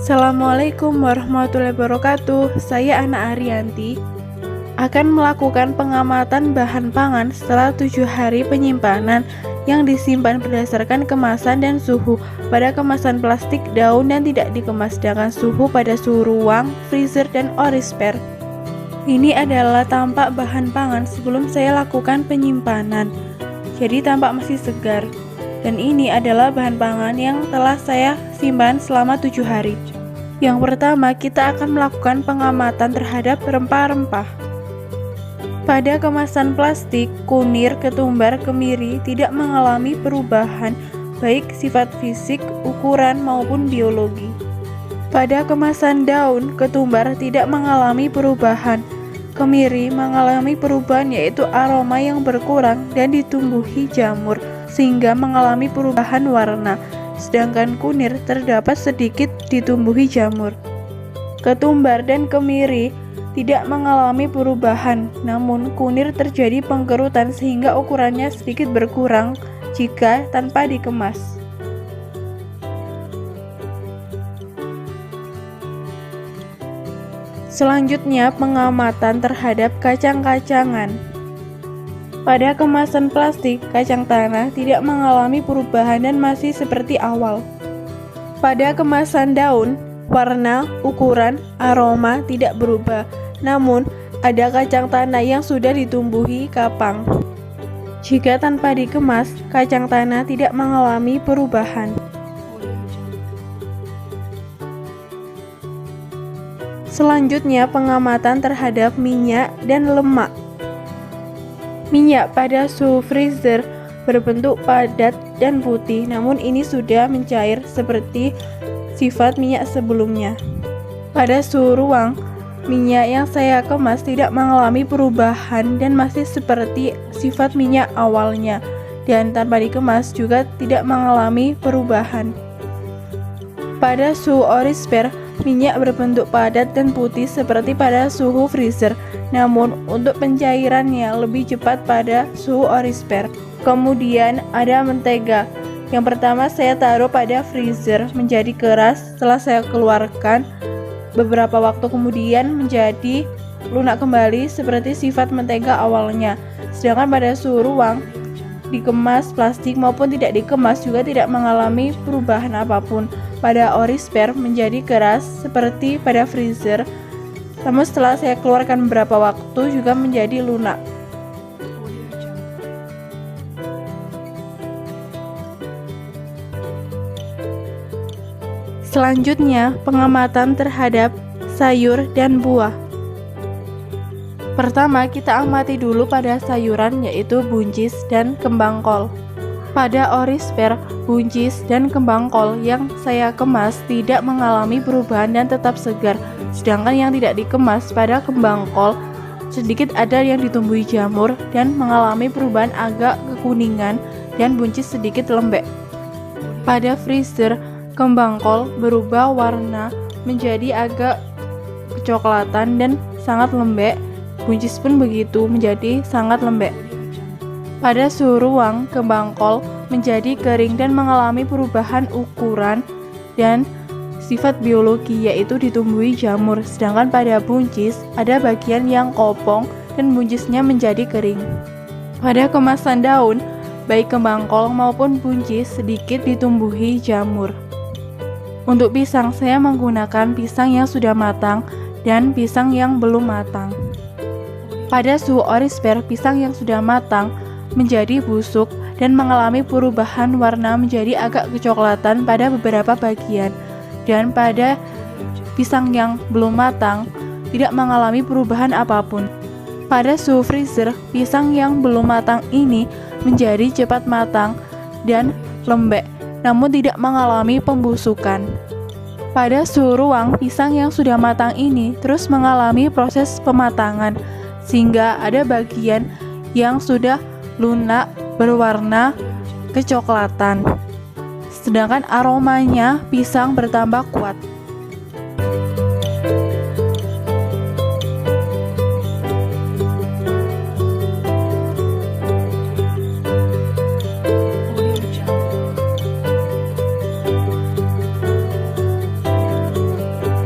Assalamualaikum warahmatullahi wabarakatuh. Saya Ana Arianti akan melakukan pengamatan bahan pangan setelah 7 hari penyimpanan yang disimpan berdasarkan kemasan dan suhu. Pada kemasan plastik, daun dan tidak dikemas, sedangkan suhu pada suhu ruang, freezer, dan orisper. Ini adalah tampak bahan pangan sebelum saya lakukan penyimpanan. Jadi tampak masih segar. Dan ini adalah bahan pangan yang telah saya simpan selama 7 hari. Yang pertama, kita akan melakukan pengamatan terhadap rempah-rempah. Pada kemasan plastik, kunir, ketumbar, kemiri tidak mengalami perubahan baik sifat fisik, ukuran, maupun biologi. Pada kemasan daun, ketumbar tidak mengalami perubahan. Kemiri mengalami perubahan, yaitu aroma yang berkurang dan ditumbuhi jamur sehingga mengalami perubahan warna, sedangkan kunir terdapat sedikit ditumbuhi jamur. Ketumbar dan kemiri tidak mengalami perubahan, namun kunir terjadi pengkerutan sehingga ukurannya sedikit berkurang jika tanpa dikemas. Selanjutnya, pengamatan terhadap kacang-kacangan. Pada kemasan plastik, kacang tanah tidak mengalami perubahan dan masih seperti awal. Pada kemasan daun, warna, ukuran, aroma tidak berubah, namun ada kacang tanah yang sudah ditumbuhi kapang. Jika tanpa dikemas, kacang tanah tidak mengalami perubahan. Selanjutnya, pengamatan terhadap minyak dan lemak. Minyak pada suhu freezer berbentuk padat dan putih, namun ini sudah mencair seperti sifat minyak sebelumnya. Pada suhu ruang, minyak yang saya kemas tidak mengalami perubahan dan masih seperti sifat minyak awalnya, dan tanpa dikemas juga tidak mengalami perubahan. Pada suhu orisper, minyak berbentuk padat dan putih seperti pada suhu freezer, namun untuk pencairannya lebih cepat pada suhu orisper. Kemudian ada mentega. Yang pertama saya taruh pada freezer menjadi keras, setelah saya keluarkan beberapa waktu kemudian menjadi lunak kembali seperti sifat mentega awalnya. Sedangkan pada suhu ruang, dikemas plastik maupun tidak dikemas juga tidak mengalami perubahan apapun. Pada orisper menjadi keras seperti pada freezer, namun setelah saya keluarkan beberapa waktu juga menjadi lunak. Selanjutnya, pengamatan terhadap sayur dan buah. Pertama, kita amati dulu pada sayuran, yaitu buncis dan kembang kol. Pada orisper, buncis dan kembang kol yang saya kemas tidak mengalami perubahan dan tetap segar, sedangkan yang tidak dikemas pada kembang kol sedikit ada yang ditumbuhi jamur dan mengalami perubahan agak kekuningan dan buncis sedikit lembek. Pada freezer, kembang kol berubah warna menjadi agak kecoklatan dan sangat lembek, buncis pun begitu menjadi sangat lembek. Pada suhu ruang, kembang kol menjadi kering dan mengalami perubahan ukuran dan sifat biologi, yaitu ditumbuhi jamur, sedangkan pada buncis ada bagian yang kopong dan buncisnya menjadi kering. Pada kemasan daun, baik kembang kol maupun buncis sedikit ditumbuhi jamur. Untuk pisang, saya menggunakan pisang yang sudah matang dan pisang yang belum matang. Pada suhu orisper, pisang yang sudah matang menjadi busuk dan mengalami perubahan warna menjadi agak kecoklatan pada beberapa bagian, dan pada pisang yang belum matang tidak mengalami perubahan apapun. Pada suhu freezer, pisang yang belum matang ini menjadi cepat matang dan lembek, namun tidak mengalami pembusukan. Pada suhu ruang, pisang yang sudah matang ini terus mengalami proses pematangan, sehingga ada bagian yang sudah lunak berwarna kecoklatan, sedangkan aromanya pisang bertambah kuat.